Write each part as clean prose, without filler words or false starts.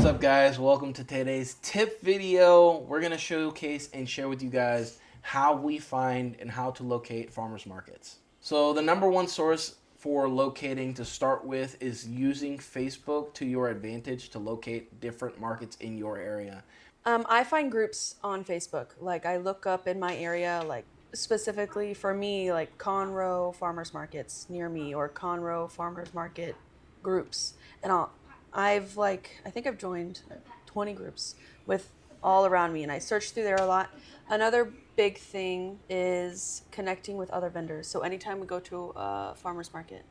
What's up, guys? Welcome to today's tip video. We're going to showcase and share with you guys how we find and how to locate farmers markets. So the number one source for locating to start with is using Facebook to your advantage to locate different markets in your area. I find groups on Facebook. Like I look up in my area, like specifically for me, like Conroe farmers markets near me or Conroe farmers market groups. And I think I've joined 20 groups with all around me and I search through there a lot. Another big thing is connecting with other vendors. So anytime we go to a farmers market,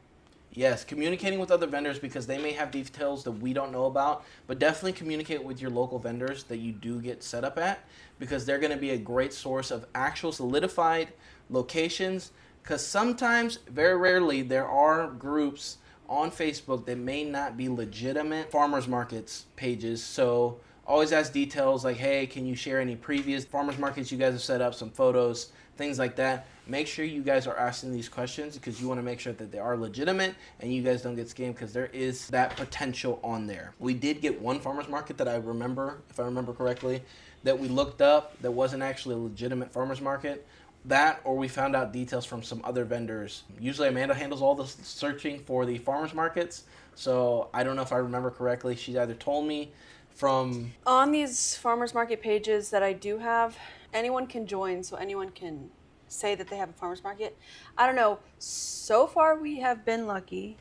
Yes, communicating with other vendors because they may have details that we don't know about, but definitely communicate with your local vendors that you do get set up at because they're going to be a great source of actual solidified locations because sometimes, very rarely, there are groups on Facebook that may not be legitimate farmers markets pages. So always ask details like, hey, can you share any previous farmers markets you guys have set up, some photos, things like that. Make sure you guys are asking these questions because you want to make sure that they are legitimate and you guys don't get scammed because there is that potential on there. We did get one farmers market that I remember, if I remember correctly, that we looked up that wasn't actually a legitimate farmers market. That or we found out details from some other vendors. Usually Amanda handles all the searching for the farmers markets. So I don't know if I remember correctly. She either told me from... on these farmers market pages that I do have, anyone can join, so anyone can say that they have a farmers market. I don't know. So far, we have been lucky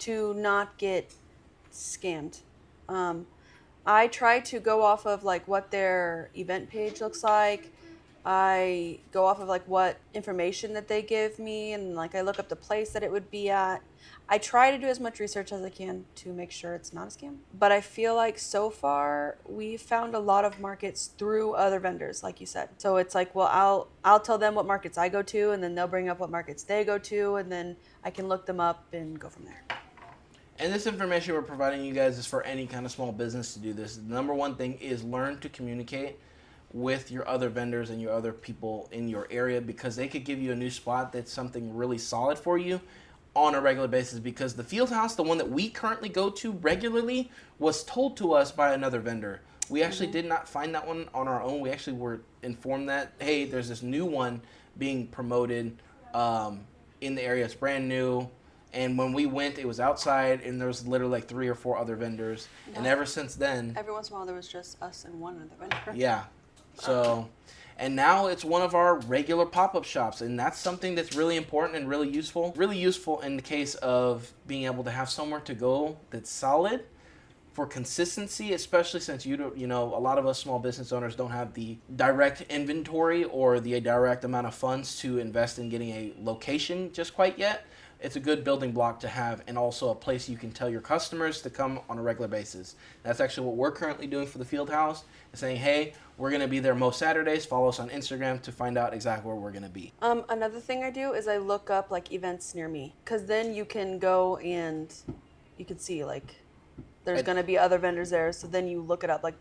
to not get scammed. I try to go off of like what their event page looks like. I go off of like what information that they give me, and like I look up the place that it would be at. I try to do as much research as I can to make sure it's not a scam. But I feel like so far we found a lot of markets through other vendors, like you said. So it's like, well, I'll tell them what markets I go to, and then they'll bring up what markets they go to, and then I can look them up and go from there. And this information we're providing you guys is for any kind of small business to do this. The number one thing is learn to communicate with your other vendors and your other people in your area because they could give you a new spot that's something really solid for you on a regular basis because the field house, the one that we currently go to regularly, was told to us by another vendor. We actually did not find that one on our own. We actually were informed that, hey, there's this new one being promoted in the area. It's brand new. And when we went, it was outside, and there was literally like 3 or 4 other vendors. Yeah. And ever since then... every once in a while, there was just us and one other vendor. Yeah. So... and now it's one of our regular pop-up shops, and that's something that's really important and really useful. Really useful in the case of being able to have somewhere to go that's solid for consistency, especially since you know a lot of us small business owners don't have the direct inventory or the direct amount of funds to invest in getting a location just quite yet. It's a good building block to have and also a place you can tell your customers to come on a regular basis. That's actually what we're currently doing for the field house, is saying, hey, we're going to be there most Saturdays. Follow us on Instagram to find out exactly where we're going to be. Another thing I do is I look up like events near me because then you can go and you can see like there's going to be other vendors there. So then you look it up like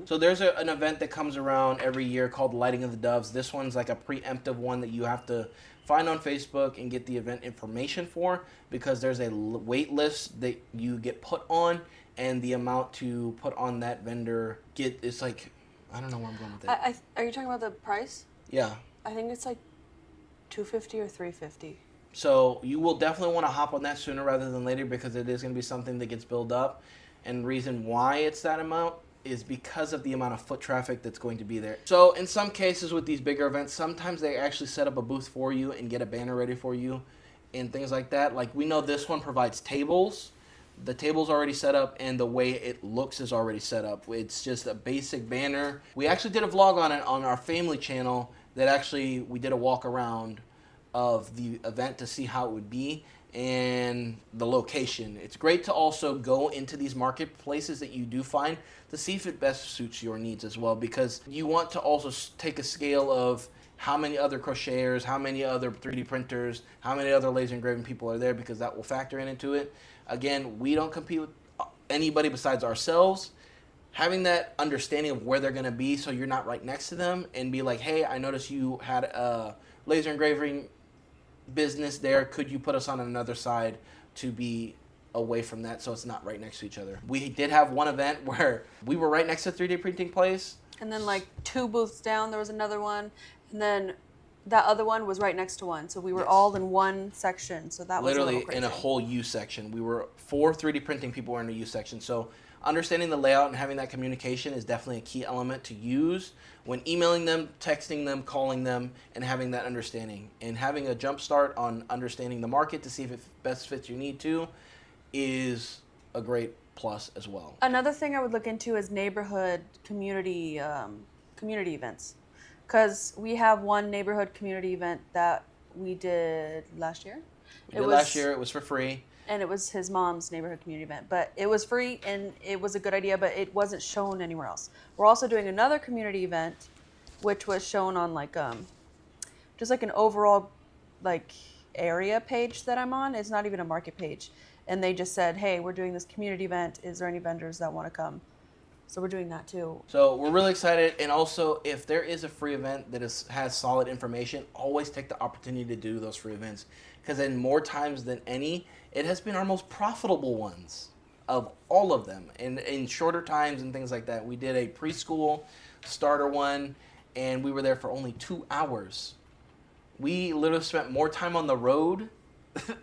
So there's an event that comes around every year called Lighting of the Doves. This one's like a preemptive one that you have to find on Facebook and get the event information for because there's a wait list that you get put on and the amount to put on that vendor it's like, I don't know where I'm going with it. Are you talking about the price? Yeah. I think it's like $250 or $350. So you will definitely want to hop on that sooner rather than later because it is going to be something that gets built up. And the reason why it's that amount is because of the amount of foot traffic that's going to be there. So in some cases with these bigger events, sometimes they actually set up a booth for you and get a banner ready for you and things like that. Like we know this one provides tables. The table's already set up and the way it looks is already set up. It's just a basic banner. We actually did a vlog on it on our family channel that actually we did a walk around of the event to see how it would be and the location. It's great to also go into these marketplaces that you do find to see if it best suits your needs as well because you want to also take a scale of how many other crocheters, how many other 3D printers, how many other laser engraving people are there because that will factor into it. Again, we don't compete with anybody besides ourselves. Having that understanding of where they're going to be so you're not right next to them and be like, hey, I noticed you had a laser engraving business there. Could you put us on another side to be away from that so it's not right next to each other. We did have one event where we were right next to 3D printing place. And then like 2 booths down, there was another one. And then that other one was right next to one. So we were all in one section. So that was literally a little crazy. in a whole U section. We were 4 3D printing people were in a U section. So understanding the layout and having that communication is definitely a key element to use when emailing them, texting them, calling them, and having that understanding. And having a jump start on understanding the market to see if it best fits your need to is a great plus as well. Another thing I would look into is neighborhood community events. Because we have one neighborhood community event that we did last year. Last year, it was for free. And it was his mom's neighborhood community event. But it was free and it was a good idea, but it wasn't shown anywhere else. We're also doing another community event, which was shown on like just like an overall like area page that I'm on. It's not even a market page. And they just said, hey, we're doing this community event. Is there any vendors that want to come? So we're doing that too. So we're really excited. And also, if there is a free event that has solid information, always take the opportunity to do those free events. Because in more times than any, it has been our most profitable ones of all of them. And in shorter times and things like that. We did a preschool starter one, and we were there for only 2 hours. We literally spent more time on the road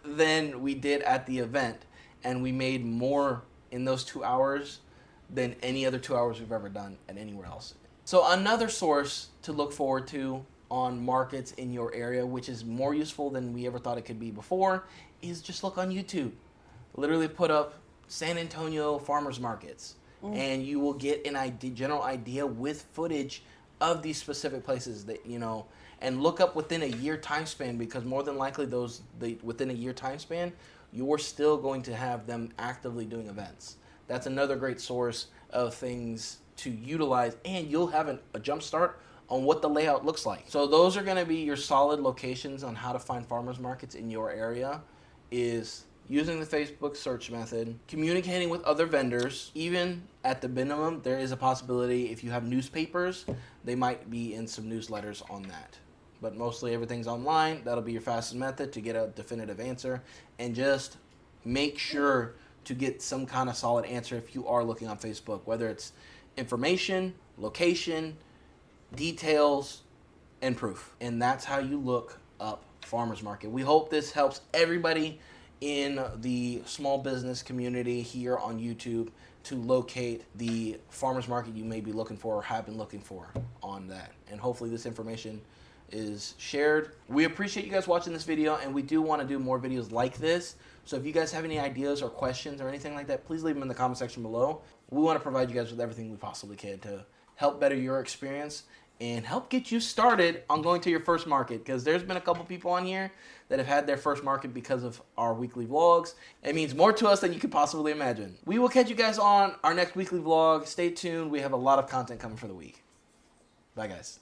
than we did at the event. And we made more in those 2 hours than any other 2 hours we've ever done at anywhere else. So another source to look forward to on markets in your area, which is more useful than we ever thought it could be before, is just look on YouTube. Literally put up San Antonio farmers markets, and you will get an general idea with footage of these specific places that, you know, and look up within a year time span, because more than likely within a year time span, you're still going to have them actively doing events. That's another great source of things to utilize, and you'll have a jump start on what the layout looks like. So those are going to be your solid locations on how to find farmers markets in your area, is using the Facebook search method, communicating with other vendors. Even at the minimum, there is a possibility if you have newspapers, they might be in some newsletters on that. But mostly everything's online. That'll be your fastest method to get a definitive answer. And just make sure to get some kind of solid answer if you are looking on Facebook, whether it's information, location, details, and proof. And that's how you look up farmers market. We hope this helps everybody in the small business community here on YouTube to locate the farmers market you may be looking for or have been looking for on that. And hopefully this information is shared. We appreciate you guys watching this video, and we do want to do more videos like this. So if you guys have any ideas or questions or anything like that, please leave them in the comment section below. We want to provide you guys with everything we possibly can to help better your experience and help get you started on going to your first market, because there's been a couple people on here that have had their first market because of our weekly vlogs. It means more to us than you could possibly imagine. We will catch you guys on our next weekly vlog. Stay tuned. We have a lot of content coming for the week. Bye, guys.